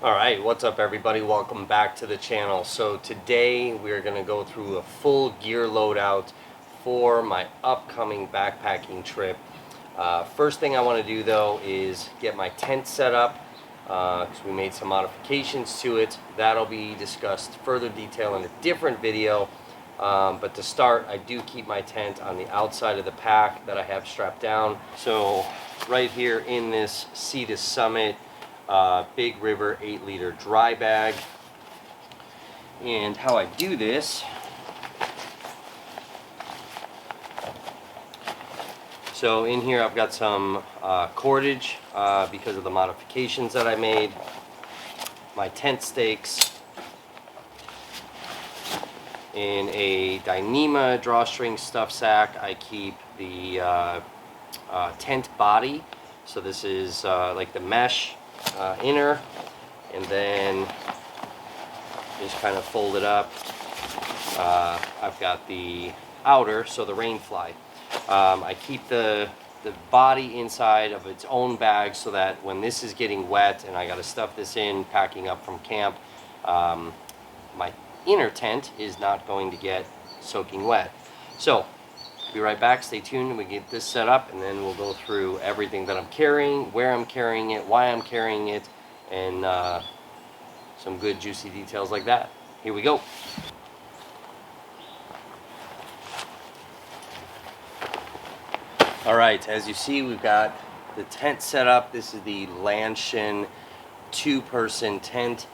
Alright, what's up everybody? Welcome back to the channel. So today we're going to go through a full gear loadout for my upcoming backpacking trip. First thing I want to do though is get my tent set up because we made some modifications to it. That'll be discussed further detail in a different video. But to start, I do keep my tent on the outside of the pack that I have strapped down. So right here in this Cedar Summit Big River 8-liter dry bag. And how I do this, so in here I've got some cordage because of the modifications that I made, my tent stakes, in a Dyneema drawstring stuff sack I keep the tent body. So this is like the mesh inner, and then just kind of fold it up. I've got the outer, so the rain fly. I keep the body inside of its own bag so that when this is getting wet and I got to stuff this in packing up from camp, my inner tent is not going to get soaking wet. So be right back, stay tuned, we get this set up, and then we'll go through everything that I'm carrying, where I'm carrying it, why I'm carrying it, and some good juicy details like that. Here we go. Alright, as you see, we've got the tent set up. This is the Lanshin 2-person tent.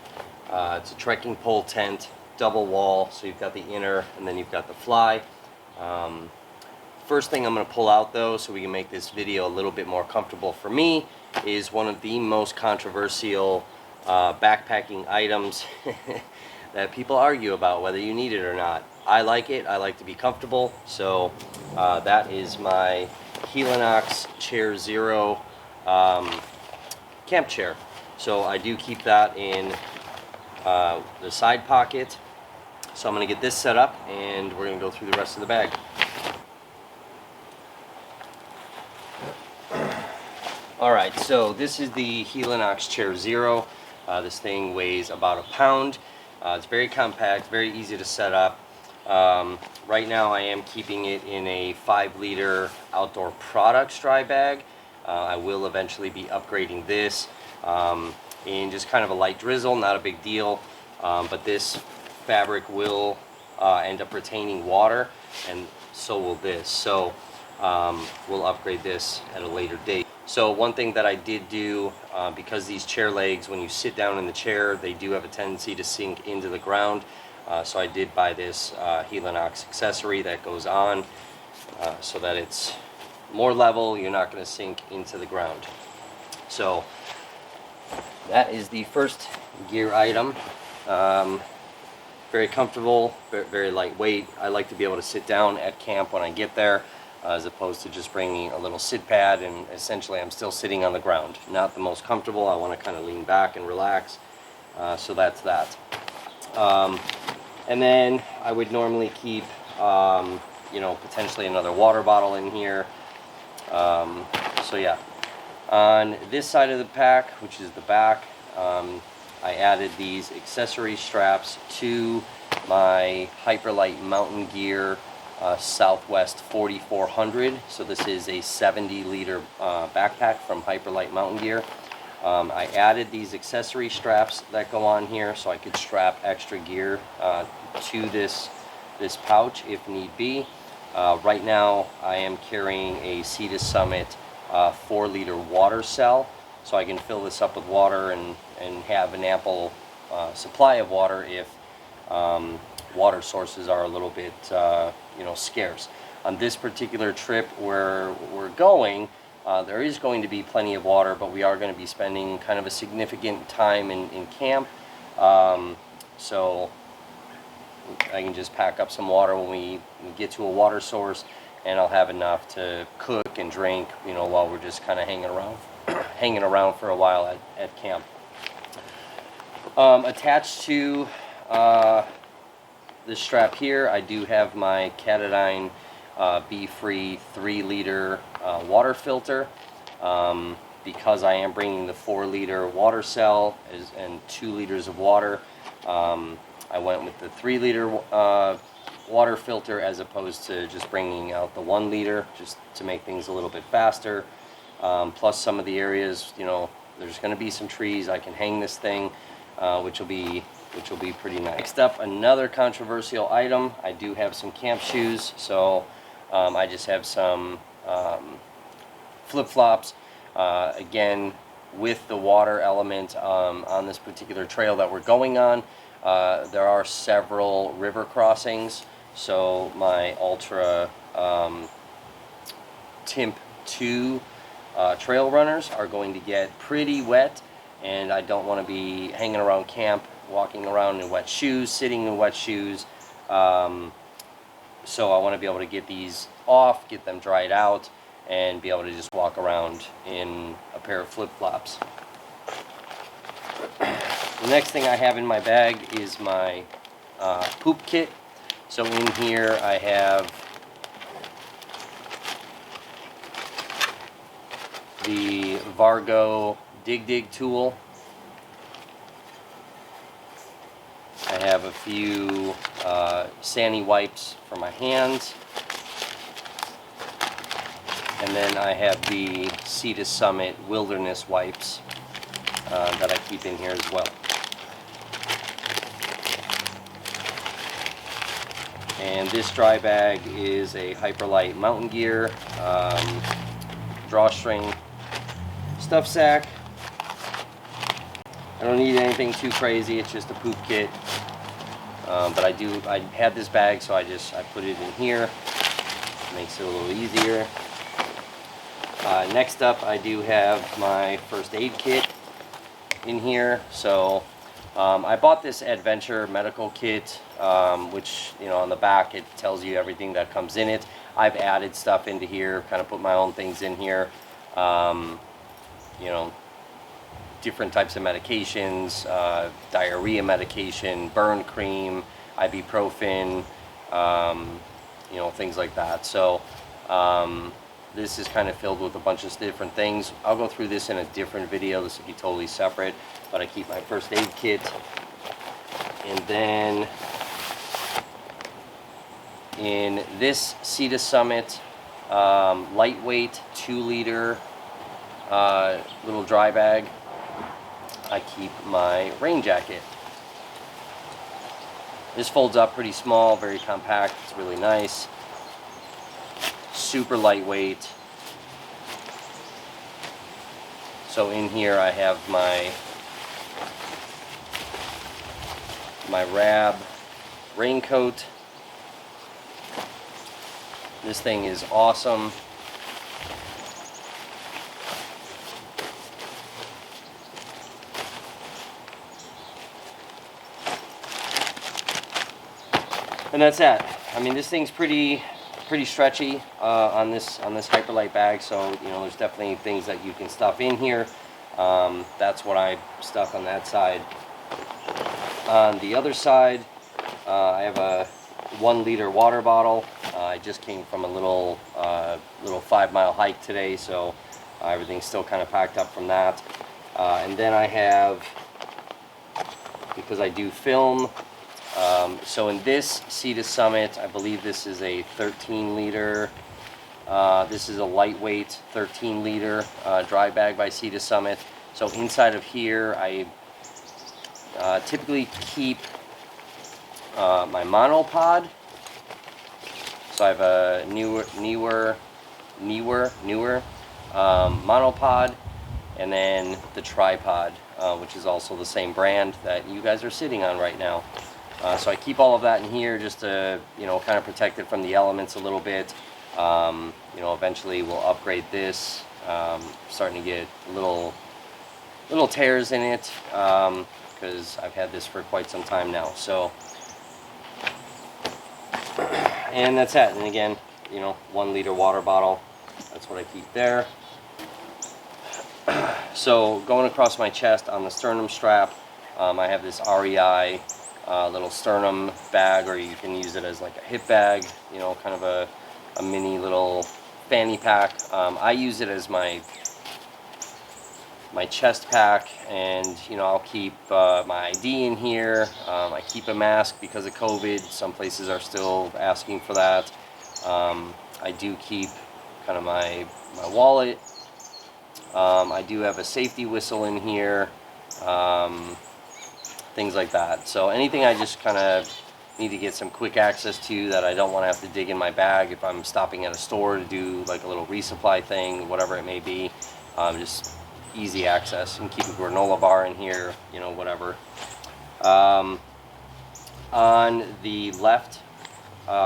It's a trekking pole tent, double wall, so you've got the inner and then you've got the fly. First thing I'm going to pull out though, so we can make this video a little bit more comfortable for me, is one of the most controversial backpacking items that people argue about whether you need it or not. I like it. I like to be comfortable. So that is my Helinox Chair Zero camp chair. So I do keep that in the side pocket. So I'm going to get this set up and we're going to go through the rest of the bag. Alright, so this is the Helinox Chair Zero. This thing weighs about a pound. It's very compact, very easy to set up. Right now I am keeping it in a 5-liter outdoor products dry bag. I will eventually be upgrading this in just kind of a light drizzle, not a big deal. But this fabric will end up retaining water, and so will this. So we'll upgrade this at a later date. So one thing that I did do, because these chair legs, when you sit down in the chair, they do have a tendency to sink into the ground. So I did buy this Helinox accessory that goes on so that it's more level, you're not going to sink into the ground. So that is the first gear item. Very comfortable, very lightweight. I like to be able to sit down at camp when I get there, as opposed to just bringing a little sit pad and essentially I'm still sitting on the ground. Not the most comfortable. I want to kind of lean back and relax. So that's that. And then I would normally keep, potentially another water bottle in here. So yeah. On this side of the pack, which is the back, I added these accessory straps to my Hyperlite mountain gear Southwest 4400. So this is a 70-liter backpack from Hyperlite mountain gear. I added these accessory straps that go on here so I could strap extra gear to this pouch if need be. Right now I am carrying a Cedar Summit 4-liter water cell, so I can fill this up with water and have an ample supply of water if water sources are a little bit scarce. On this particular trip where we're going, there is going to be plenty of water, but we are going to be spending kind of a significant time in camp. So I can just pack up some water when we get to a water source, and I'll have enough to cook and drink, while we're just kind of hanging around for a while at camp. Attached to this strap here, I do have my Cedar Be Free 3-liter water filter. because I am bringing the 4-liter water cell and 2 liters of water. I went with the 3-liter water filter as opposed to just bringing out the 1 liter, just to make things a little bit faster. Plus some of the areas, you know, there's going to be some trees. I can hang this thing, which will be pretty nice. Next up, another controversial item. I do have some camp shoes, so I just have some flip-flops. Again, with the water element on this particular trail that we're going on, there are several river crossings, so my Ultra Timp 2 trail runners are going to get pretty wet, and I don't want to be hanging around camp, walking around in wet shoes, sitting in wet shoes. So I want to be able to get these off, get them dried out, and be able to just walk around in a pair of flip-flops. The next thing I have in my bag is my poop kit. So in here I have the Vargo Dig tool. I have a few Sani wipes for my hands. And then I have the Cedar Summit Wilderness wipes that I keep in here as well. And this dry bag is a Hyperlite mountain gear drawstring stuff sack. I don't need anything too crazy, it's just a poop kit. But I had this bag, so I put it in here. Makes it a little easier. Next up, I do have my first aid kit in here. So I bought this Adventure medical kit, which, you know, on the back it tells you everything that comes in it. I've added stuff into here, kind of put my own things in here. You know, different types of medications, diarrhea medication, burn cream, ibuprofen, you know, things like that. So this is kind of filled with a bunch of different things. I'll go through this in a different video. This will be totally separate, but I keep my first aid kit. And then in this Cedar Summit lightweight 2-liter little dry bag, I keep my rain jacket. This folds up pretty small, very compact. It's really nice. Super lightweight. So in here I have my Rab raincoat. This thing is awesome. And that's that. I mean, this thing's pretty stretchy on this Hyperlite bag, so you know there's definitely things that you can stuff in here. That's what I stuck on that side. On the other side, I have a 1-liter water bottle. I just came from a little 5-mile hike today, so everything's still kind of packed up from that. And then I have, because I do film. So in this Cedar Summit, I believe this is a 13-liter, this is a lightweight 13-liter dry bag by Cedar Summit. So inside of here, I typically keep my monopod. So I have a newer monopod, and then the tripod, which is also the same brand that you guys are sitting on right now. So I keep all of that in here just to, you know, kind of protect it from the elements a little bit. You know, eventually we'll upgrade this. Starting to get little tears in it because I've had this for quite some time now. So, and that's it. And again, you know, 1-liter water bottle. That's what I keep there. So going across my chest on the sternum strap, I have this REI little sternum bag, or you can use it as like a hip bag, you know, kind of a mini little fanny pack. I use it as my my chest pack, and you know, I'll keep my ID in here. I keep a mask because of COVID. Some places are still asking for that. I do keep kind of my wallet. I do have a safety whistle in here, things like that. So anything I just kind of need to get some quick access to that I don't want to have to dig in my bag if I'm stopping at a store to do like a little resupply thing, whatever it may be, just easy access. And keep a granola bar in here, you know, whatever. On the left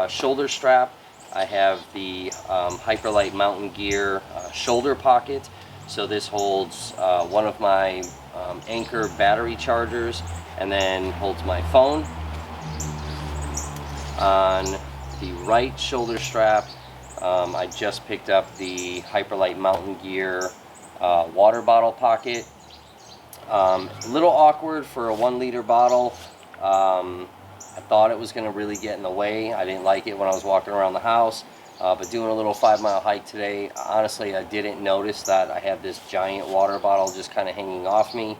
shoulder strap, I have the Hyperlite Mountain Gear shoulder pocket. So this holds one of my Anchor battery chargers, and then holds my phone. On the right shoulder strap, I just picked up the Hyperlite Mountain Gear water bottle pocket. A little awkward for a 1 liter bottle. I thought it was going to really get in the way. I didn't like it when I was walking around the house. But doing a little 5-mile hike today, honestly, I didn't notice that I have this giant water bottle just kind of hanging off me.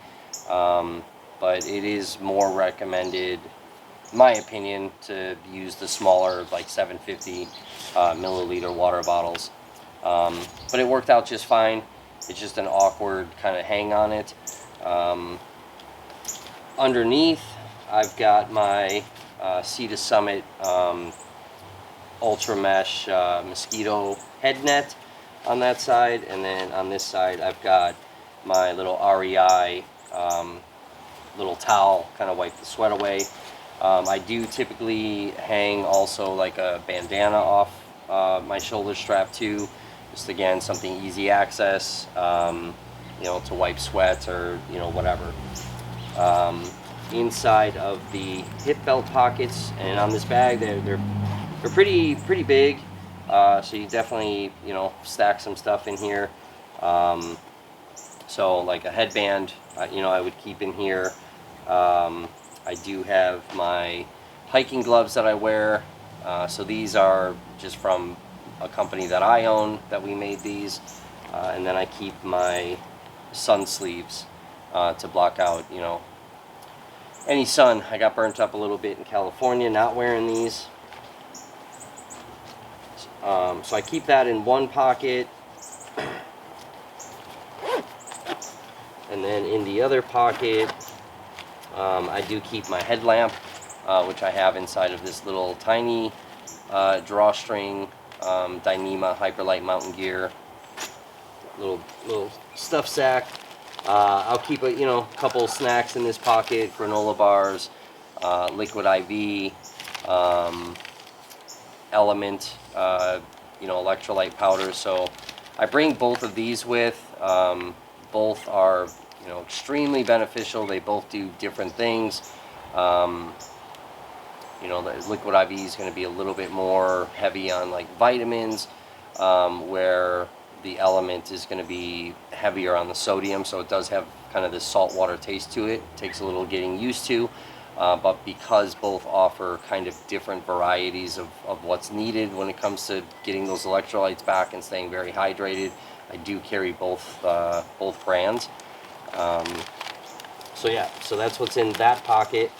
But it is more recommended, in my opinion, to use the smaller, like 750 milliliter water bottles. But it worked out just fine. It's just an awkward kind of hang on it. Underneath, I've got my Cedar Summit Ultra Mesh mosquito head net on that side, and then on this side I've got my little REI little towel, kind of wipe the sweat away. I do typically hang also like a bandana off my shoulder strap too, just again something easy access, you know, to wipe sweat or you know whatever. Inside of the hip belt pockets and on this bag, they're pretty big, so you definitely, you know, stack some stuff in here. So like a headband, you know, I would keep in here. I do have my hiking gloves that I wear. So these are just from a company that I own that we made these. And then I keep my sun sleeves to block out, you know, any sun. I got burnt up a little bit in California not wearing these. So I keep that in one pocket, and then in the other pocket I do keep my headlamp, which I have inside of this little tiny drawstring Dyneema Hyperlite Mountain Gear little stuff sack. I'll keep a couple snacks in this pocket, granola bars, liquid IV, Element, electrolyte powder. So I bring both of these with. Both are extremely beneficial. They both do different things. The liquid IV is going to be a little bit more heavy on like vitamins, where the Element is going to be heavier on the sodium. So it does have kind of this saltwater taste to it. It takes a little getting used to. But because both offer kind of different varieties of what's needed when it comes to getting those electrolytes back and staying very hydrated, I do carry both brands. So that's what's in that pocket.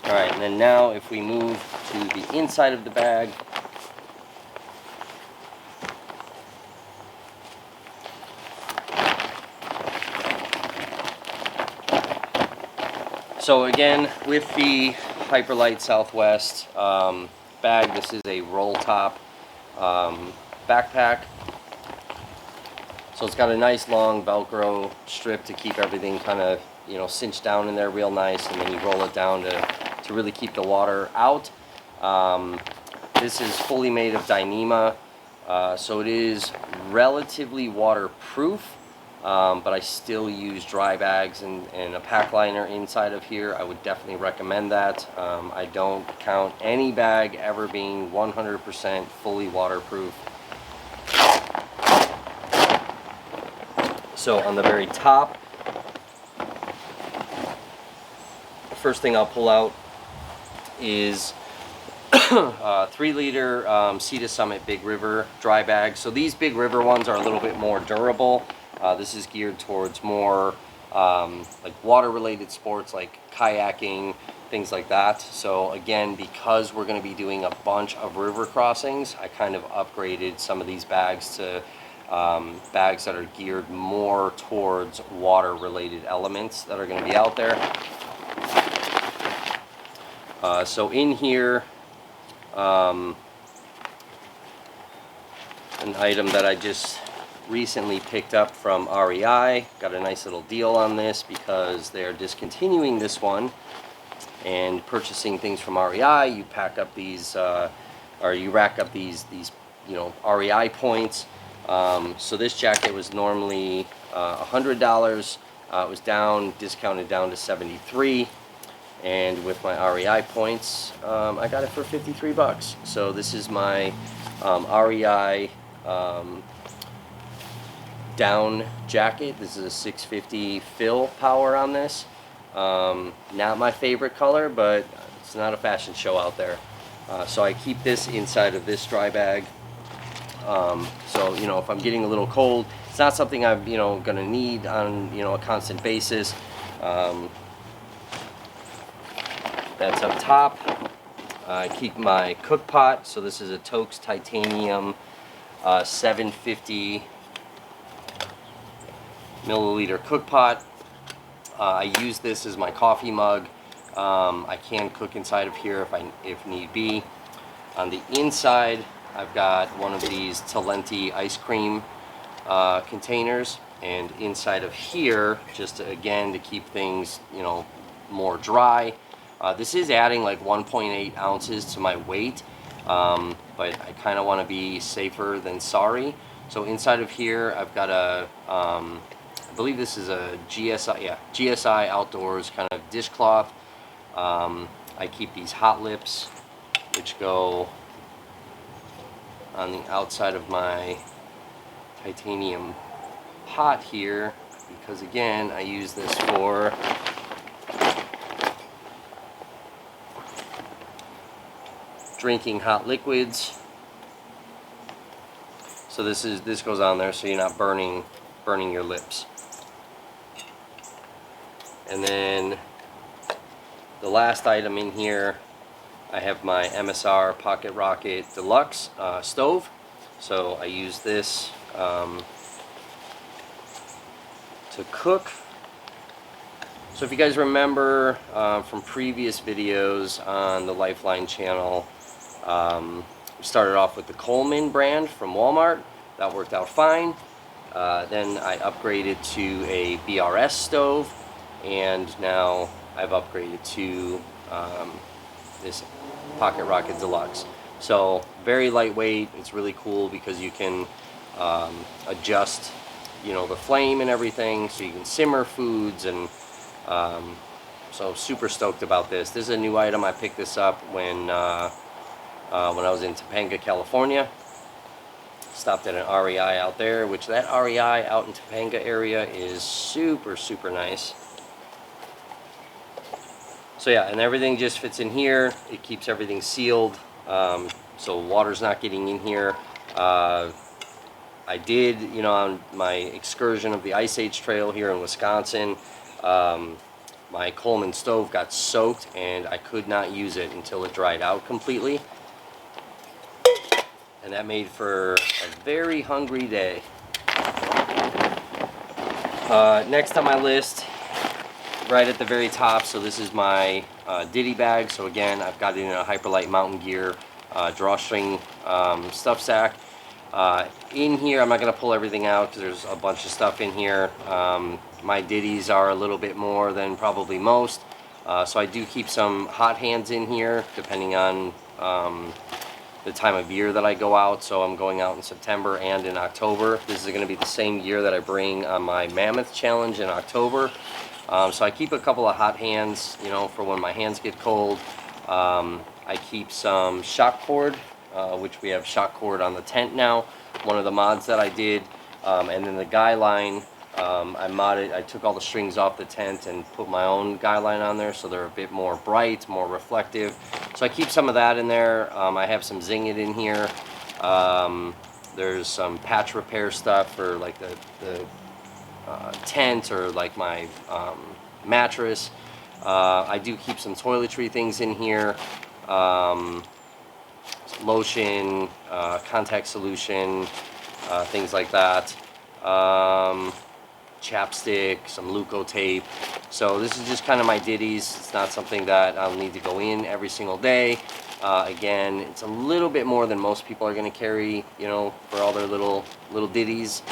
All right, and then now if we move to the inside of the bag, so again, with the Hyperlite Southwest bag, this is a roll top backpack. So it's got a nice long Velcro strip to keep everything kind of cinched down in there real nice, and then you roll it down to really keep the water out. This is fully made of Dyneema, so it is relatively waterproof. But I still use dry bags and a pack liner inside of here. I would definitely recommend that. I don't count any bag ever being 100% fully waterproof. So on the very top, the first thing I'll pull out is 3-liter Cedar Summit Big River dry bags. So these Big River ones are a little bit more durable. This is geared towards more like water-related sports like kayaking, things like that. So again, because we're going to be doing a bunch of river crossings, I kind of upgraded some of these bags to bags that are geared more towards water-related elements that are going to be out there. So in here, an item that I just recently picked up from REI. Got a nice little deal on this because they're discontinuing this one. And purchasing things from REI, you pack up these, or you rack up these you know, REI points. So this jacket was normally $100. It was discounted down to $73. And with my REI points, I got it for 53 bucks. So this is my REI down jacket. This is a 650 fill power on this. Not my favorite color, but it's not a fashion show out there. So I keep this inside of this dry bag. So, you know, if I'm getting a little cold, it's not something I'm, you know, gonna need on, you know, a constant basis. That's up top. I keep my cook pot. So this is a Toaks titanium 750 milliliter cook pot. I use this as my coffee mug. I can cook inside of here if need be. On the inside, I've got one of these Talenti ice cream containers, and inside of here, just again to keep things, you know, more dry. This is adding like 1.8 ounces to my weight, but I kind of want to be safer than sorry. So inside of here, I've got a, I believe this is a GSI Outdoors kind of dishcloth. I keep these hot lips, which go on the outside of my titanium pot here, because again, I use this for drinking hot liquids. So this goes on there so you're not burning your lips. And then the last item in here, I have my MSR Pocket Rocket Deluxe stove. So I use this to cook. So if you guys remember from previous videos on the Lifeline channel, we started off with the Coleman brand from Walmart. That worked out fine. Then I upgraded to a BRS stove, and now I've upgraded to this Pocket Rocket Deluxe. So very lightweight. It's really cool because you can adjust, you know, the flame and everything, so you can simmer foods, and so super stoked about this. This is a new item. I picked this up when I was in Topanga, California. Stopped at an REI out there, which that REI out in Topanga area is super, super nice. So yeah, and everything just fits in here. It keeps everything sealed, so water's not getting in here. I did, you know, on my excursion of the Ice Age Trail here in Wisconsin, my Coleman stove got soaked and I could not use it until it dried out completely. And that made for a very hungry day. Next on my list, right at the very top, so this is my Diddy Bag. So again, I've got it in a Hyperlite Mountain Gear drawstring stuff sack. In here, I'm not going to pull everything out because there's a bunch of stuff in here. My Diddies are a little bit more than probably most. So I do keep some hot hands in here, depending on the time of year that I go out. So I'm going out in September and in October. This is going to be the same gear that I bring on my Mammoth Challenge in October. So I keep a couple of hot hands, you know, for when my hands get cold. I keep some shock cord, which we have shock cord on the tent now, one of the mods that I did. And then the guy line, I took all the strings off the tent and put my own guy line on there, so they're a bit more bright, more reflective. So I keep some of that in there. I have some Zing It in here. There's some patch repair stuff for like the tent or like my mattress. I do keep some toiletry things in here, lotion, contact solution, things like that, chapstick, some Leuco tape. So this is just kind of my ditties. It's not something that I'll need to go in every single day. Again, it's a little bit more than most people are going to carry, you know, for all their little ditties.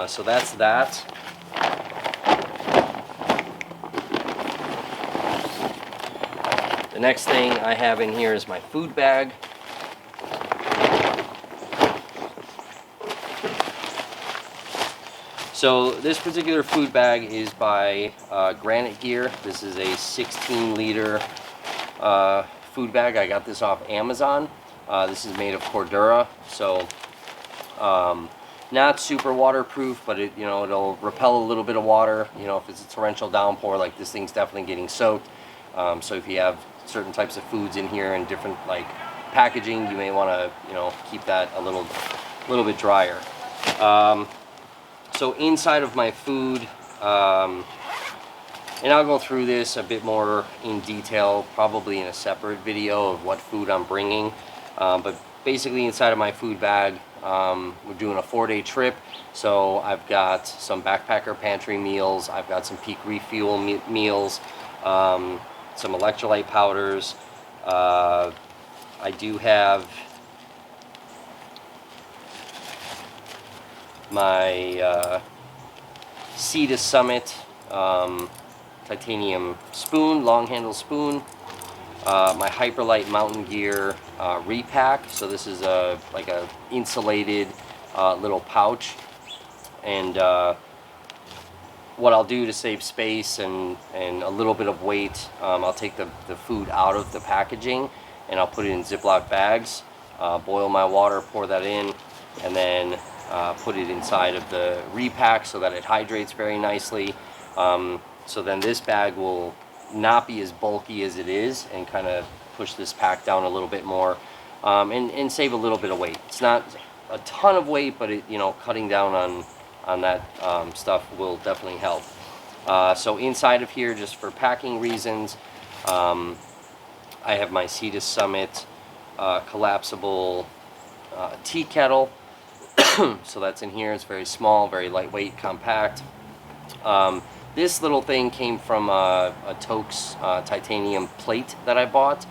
So that's that. The next thing I have in here is my food bag. So this particular food bag is by Granite Gear. This is a 16-liter food bag. I got this off Amazon. This is made of Cordura, so not super waterproof, but it, you know, it'll repel a little bit of water. You know, if it's a torrential downpour, like this thing's definitely getting soaked. So if you have certain types of foods in here and different like packaging, you may want to, you know, keep that a little bit drier. So inside of my food, and I'll go through this a bit more in detail, probably in a separate video of what food I'm bringing. But basically inside of my food bag, we're doing a 4-day trip. So I've got some backpacker pantry meals. I've got some peak refuel meals, some electrolyte powders. I do have my Cedar Summit titanium spoon, long handle spoon, my Hyperlite Mountain Gear repack. So this is like a insulated little pouch, and what I'll do to save space and a little bit of weight, I'll take the food out of the packaging and I'll put it in Ziploc bags, boil my water, pour that in, and then put it inside of the repack so that it hydrates very nicely. So then this bag will not be as bulky as it is and kind of push this pack down a little bit more, and save a little bit of weight. It's not a ton of weight, but it, you know, cutting down on that stuff will definitely help. So inside of here, just for packing reasons, I have my Cedar Summit collapsible tea kettle. So that's in here. It's very small, very lightweight, compact. This little thing came from a Toaks titanium plate that I bought.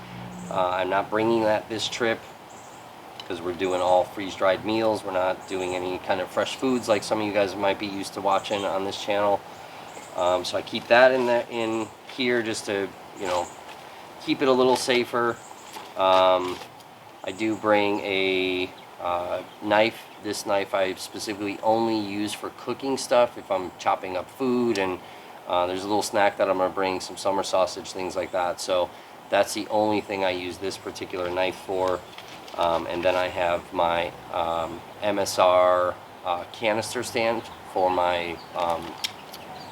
I'm not bringing that this trip because we're doing all freeze-dried meals. We're not doing any kind of fresh foods like some of you guys might be used to watching on this channel. So I keep that in here just to, you know, keep it a little safer. I do bring a knife. This knife I specifically only use for cooking stuff. If I'm chopping up food and there's a little snack that I'm going to bring, some summer sausage, things like that. So that's the only thing I use this particular knife for. And then I have my MSR canister stand for my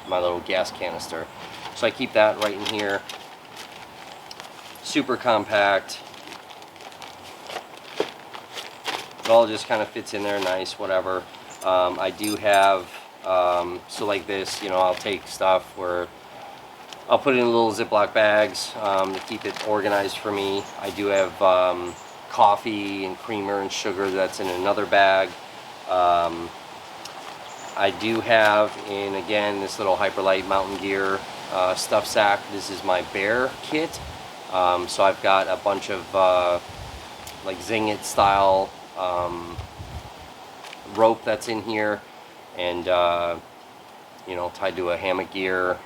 my little gas canister. So I keep that right in here. Super compact. It all just kind of fits in there nice, whatever. I do have, so like this, you know, I'll take stuff where I'll put it in little Ziploc bags to keep it organized for me. I do have coffee and creamer and sugar that's in another bag. I do have in, again, this little Hyperlite Mountain Gear stuff sack. This is my bear kit. So I've got a bunch of like Zing It style rope that's in here, and you know, tied to a hammock gear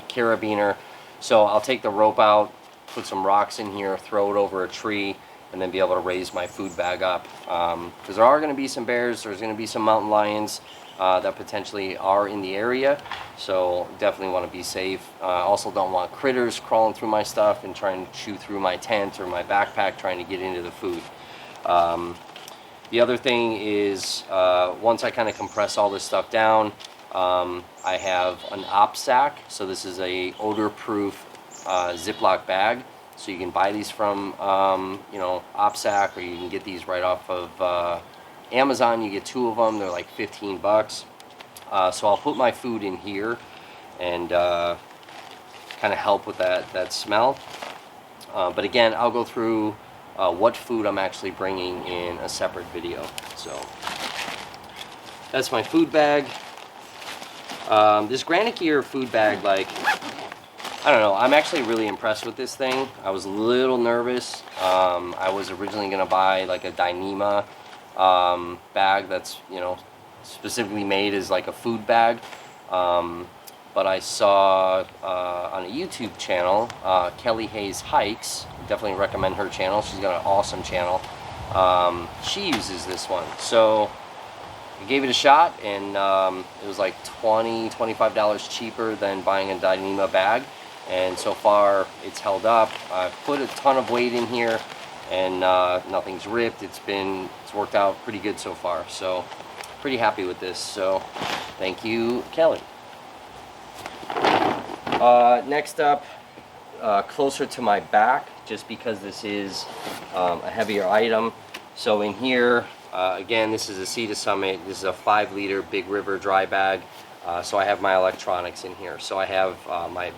carabiner. So I'll take the rope out, put some rocks in here, throw it over a tree, and then be able to raise my food bag up, because there are going to be some bears, there's going to be some mountain lions that potentially are in the area, so definitely want to be safe. Also don't want critters crawling through my stuff and trying to chew through my tent or my backpack trying to get into the food. The other thing is, once I kind of compress all this stuff down, I have an op sack. So this is a odor-proof Ziploc bag. So you can buy these from, you know, OpSac, or you can get these right off of Amazon. You get 2 of them. They're like 15 bucks. So I'll put my food in here and kind of help with that smell. But again, I'll go through what food I'm actually bringing in a separate video. So that's my food bag. This Granite Gear food bag, like, I don't know, I'm actually really impressed with this thing. I was a little nervous. I was originally going to buy like a Dyneema bag that's, you know, specifically made as like a food bag. But I saw on a YouTube channel, Kelly Hayes Hikes. Definitely recommend her channel. She's got an awesome channel. She uses this one. So I gave it a shot, and it was like $20–25 cheaper than buying a Dyneema bag. And so far, it's held up. I've put a ton of weight in here, and nothing's ripped. It's worked out pretty good so far. So pretty happy with this. So thank you, Kelly. Next up, closer to my back, just because this is a heavier item. So in here, again, this is a Cedar Summit. This is a 5-liter Big River dry bag. So I have my electronics in here. So I have my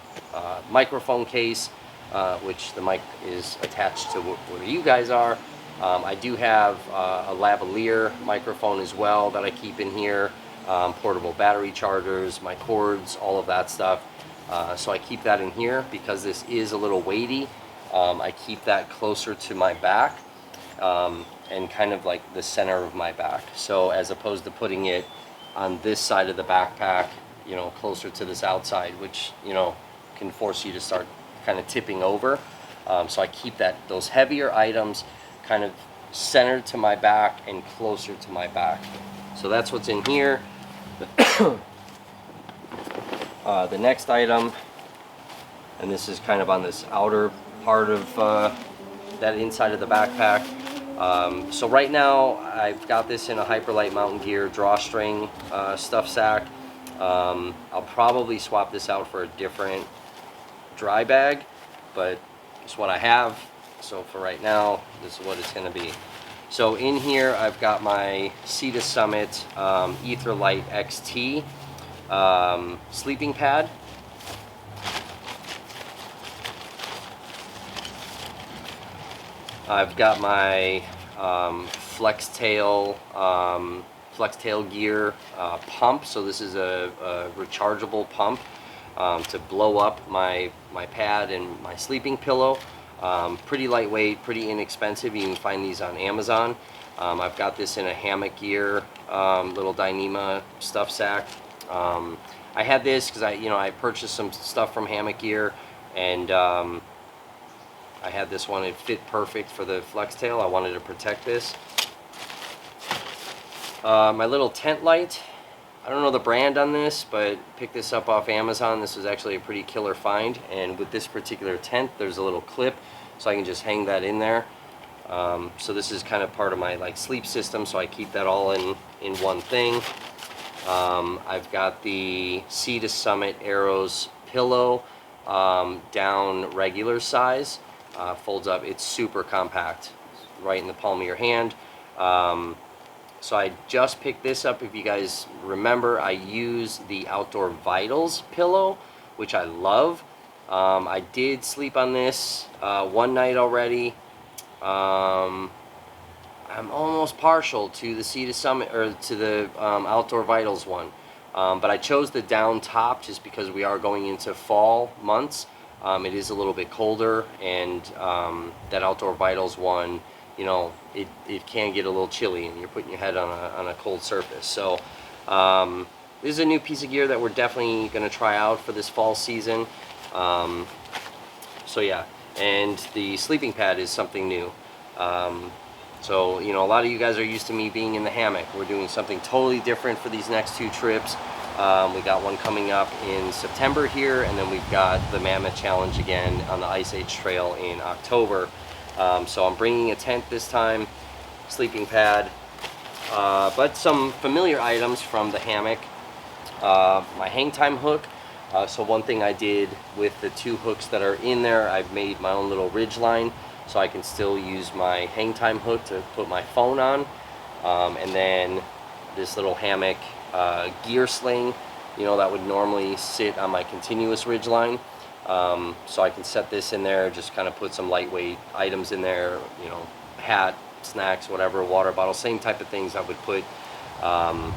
microphone case, which the mic is attached to where you guys are. I do have a lavalier microphone as well that I keep in here. Portable battery chargers, my cords, all of that stuff. So I keep that in here because this is a little weighty. I keep that closer to my back and kind of like the center of my back. So as opposed to putting it on this side of the backpack, you know, closer to this outside, which, you know, can force you to start kind of tipping over. So I keep those heavier items kind of centered to my back and closer to my back. So that's what's in here. The next item, and this is kind of on this outer part of that inside of the backpack. So right now I've got this in a Hyperlite Mountain Gear drawstring stuff sack. I'll probably swap this out for a different dry bag, but it's what I have. So for right now, this is what it's going to be. So in here I've got my Cedar Summit Etherlite XT sleeping pad. I've got my flex tail gear pump. So this is a rechargeable pump to blow up my pad and my sleeping pillow. Pretty lightweight, pretty inexpensive. You can find these on Amazon. I've got this in a hammock gear little Dyneema stuff sack. I had this because I purchased some stuff from Hammock Gear, and I had this one. It fit perfect for the flex tail. I wanted to protect this. My little tent light. I don't know the brand on this, but picked this up off Amazon. This was actually a pretty killer find, and with this particular tent, there's a little clip, so I can just hang that in there. So this is kind of part of my like sleep system, so I keep that all in one thing. I've got the Cedar Summit Arrows pillow down regular size, folds up. It's super compact, right in the palm of your hand. So I just picked this up. If you guys remember, I use the Outdoor Vitals pillow, which I love. I did sleep on this one night already. I'm almost partial to the Cedar Summit, or to the Outdoor Vitals one. But I chose the down top just because we are going into fall months. It is a little bit colder, and that Outdoor Vitals one, you know, it can get a little chilly, and you're putting your head on a cold surface. So this is a new piece of gear that we're definitely going to try out for this fall season. So yeah, and the sleeping pad is something new. So, you know, a lot of you guys are used to me being in the hammock. We're doing something totally different for these next two trips. We got one coming up in September here, and then we've got the Mammoth Challenge again on the Ice Age Trail in October. So I'm bringing a tent this time, sleeping pad, but some familiar items from the hammock. My hang time hook. So one thing I did with the two hooks that are in there, I've made my own little ridge line, so I can still use my hang time hook to put my phone on. And then this little hammock gear sling, you know, that would normally sit on my continuous ridge line. So I can set this in there, just kind of put some lightweight items in there, you know, hat, snacks, whatever, water bottle, same type of things I would put on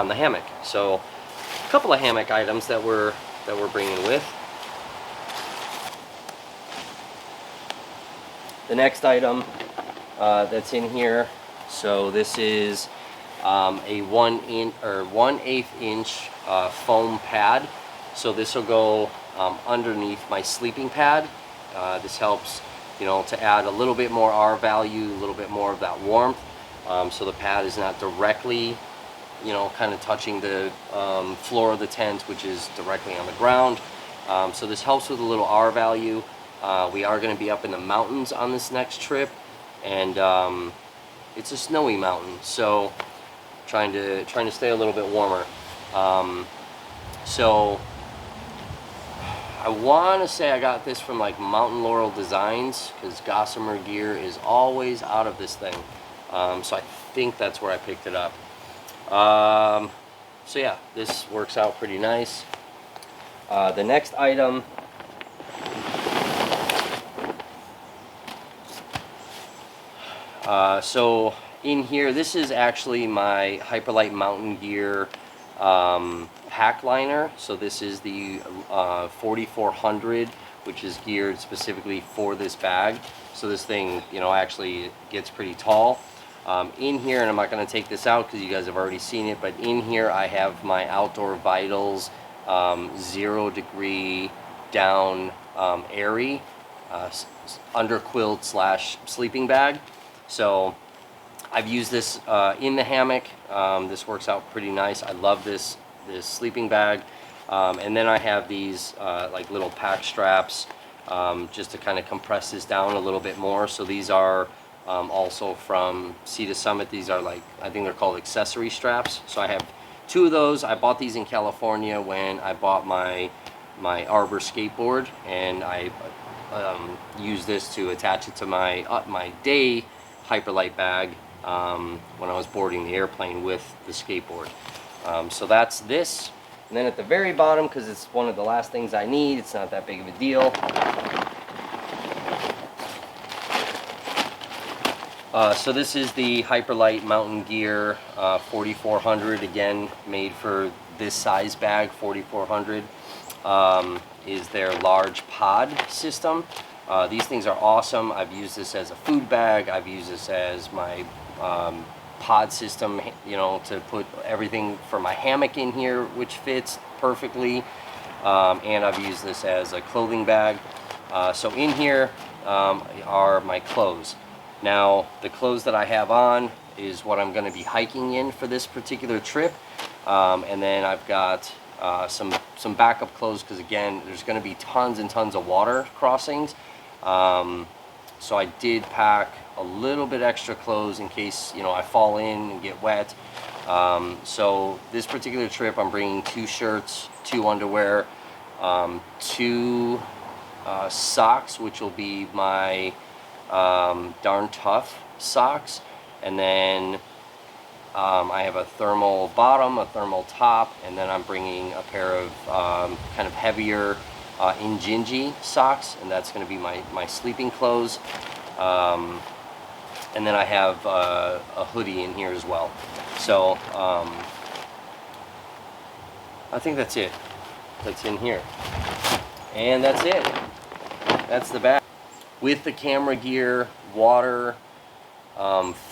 the hammock. So a couple of hammock items that we're bringing with. The next item that's in here, so this is a 1/8 inch foam pad. So this will go underneath my sleeping pad. This helps, you know, to add a little bit more R value, a little bit more of that warmth. So the pad is not directly, you know, kind of touching the floor of the tent, which is directly on the ground. So this helps with a little R value. We are going to be up in the mountains on this next trip, and it's a snowy mountain, so trying to stay a little bit warmer. So I want to say I got this from like Mountain Laurel Designs, because Gossamer Gear is always out of this thing. So I think that's where I picked it up. So yeah, this works out pretty nice. The next item, so in here, this is actually my Hyperlite Mountain Gear pack liner. So this is the 4400, which is geared specifically for this bag. So this thing, you know, actually gets pretty tall. In here, and I'm not going to take this out because you guys have already seen it, but in here I have my Outdoor Vitals 0 degree down airy under quilt / sleeping bag. So I've used this in the hammock. This works out pretty nice. I love this sleeping bag. And then I have these like little pack straps just to kind of compress this down a little bit more. So these are also from Cedar Summit. These are like, I think they're called Accessory Straps. So I have 2 of those. I bought these in California when I bought my Arbor skateboard, and I used this to attach it to my day Hyperlite bag when I was boarding the airplane with the skateboard. So that's this. And then at the very bottom, because it's one of the last things I need, it's not that big of a deal. So this is the Hyperlite Mountain Gear 4400, again made for this size bag. 4400 is their large pod system. These things are awesome. I've used this as a food bag. I've used this as my pod system, you know, to put everything for my hammock in here, which fits perfectly. And I've used this as a clothing bag. So in here are my clothes. Now, the clothes that I have on is what I'm going to be hiking in for this particular trip. And then I've got some backup clothes, because again, there's going to be tons and tons of water crossings. So I did pack a little bit extra clothes in case, you know, I fall in and get wet. So this particular trip, I'm bringing 2 shirts, 2 underwear, 2 socks, which will be my Darn Tough socks, and then I have a thermal bottom, a thermal top, and then I'm bringing a pair of kind of heavier Injinji socks, and that's going to be my sleeping clothes. And then I have a hoodie in here as well. So I think that's it. That's in here. And that's it. That's the bag. With the camera gear, water,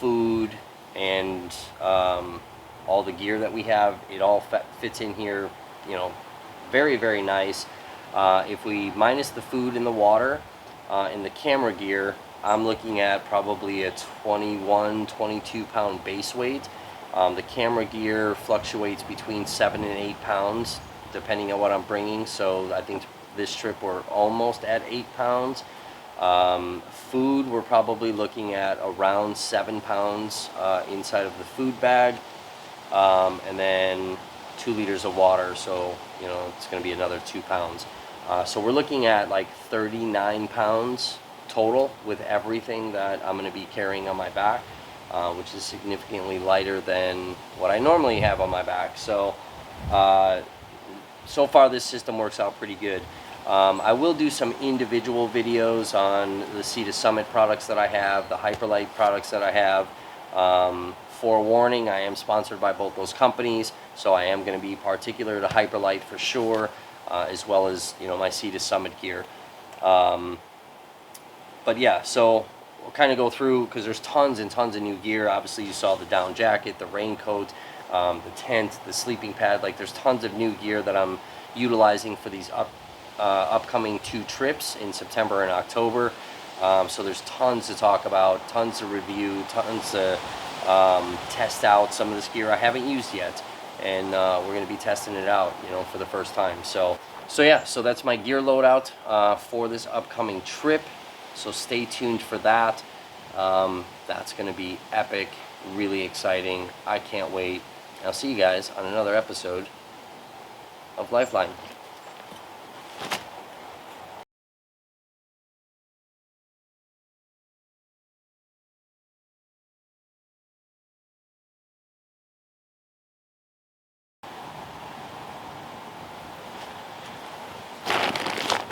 food, and all the gear that we have, it all fits in here, you know, very, very nice. If we minus the food and the water and the camera gear, I'm looking at probably a 21, 22 pound base weight. The camera gear fluctuates between 7 and 8 pounds depending on what I'm bringing, so I think this trip we're almost at 8 pounds. Food, we're probably looking at around 7 pounds inside of the food bag, and then 2 liters of water, so you know it's going to be another 2 pounds. So we're looking at like 39 pounds total with everything that I'm going to be carrying on my back. which is significantly lighter than what I normally have on my back. So so far this system works out pretty good. I will do some individual videos on the Cedar Summit products that I have, the Hyperlite products that I have. Forewarning, I am sponsored by both those companies, so I am going to be particular to Hyperlite for sure, as well as, you know, my Cedar Summit gear. But yeah, so we'll kind of go through, because there's tons and tons of new gear. Obviously you saw the down jacket, the raincoat, the tent, the sleeping pad. Like, there's tons of new gear that I'm utilizing for these upcoming 2 trips in September and October. So there's tons to talk about, tons to review, tons to test out some of this gear I haven't used yet, and we're going to be testing it out, you know, for the first time. So yeah, so that's my gear loadout for this upcoming trip. So stay tuned for that. That's going to be epic, really exciting. I can't wait. I'll see you guys on another episode of Lifeline.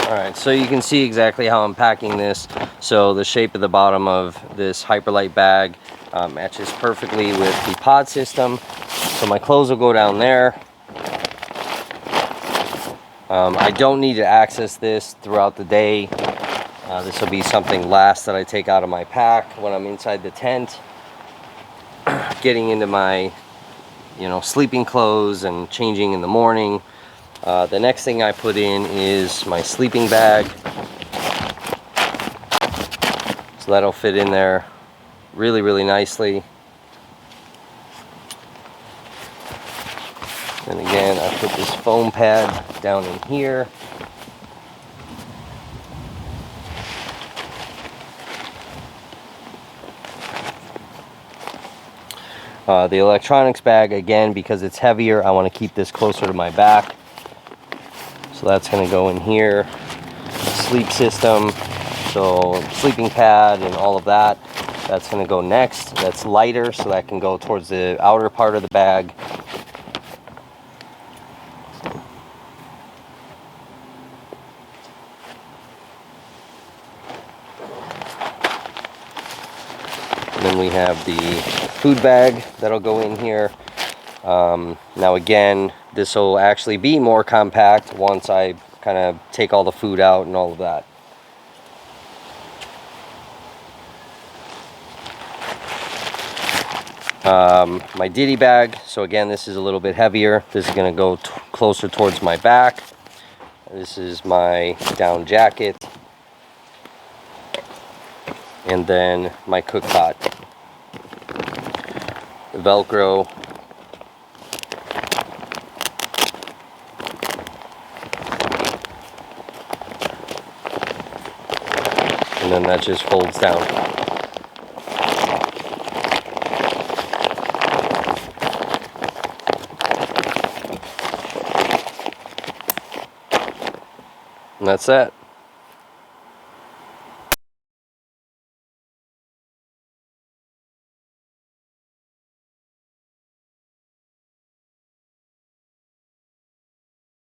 Alright, so you can see exactly how I'm packing this. So the shape of the bottom of this Hyperlite bag matches perfectly with the pod system. So my clothes will go down there. I don't need to access this throughout the day. This will be something last that I take out of my pack when I'm inside the tent, getting into my, you know, sleeping clothes and changing in the morning. The next thing I put in is my sleeping bag, so that'll fit in there really, really nicely. And again, I put this foam pad down in here. The electronics bag, again, because it's heavier, I want to keep this closer to my back. So that's going to go in here. Sleep system, so sleeping pad and all of that, that's going to go next. That's lighter, so that can go towards the outer part of the bag. And then we have the food bag that'll go in here. Now again, this will actually be more compact once I kind of take all the food out and all of that. My Diddy bag, so again, this is a little bit heavier. This is going to go closer towards my back. This is my down jacket. And then my cook pot. The Velcro. And then that just folds down. And that's that.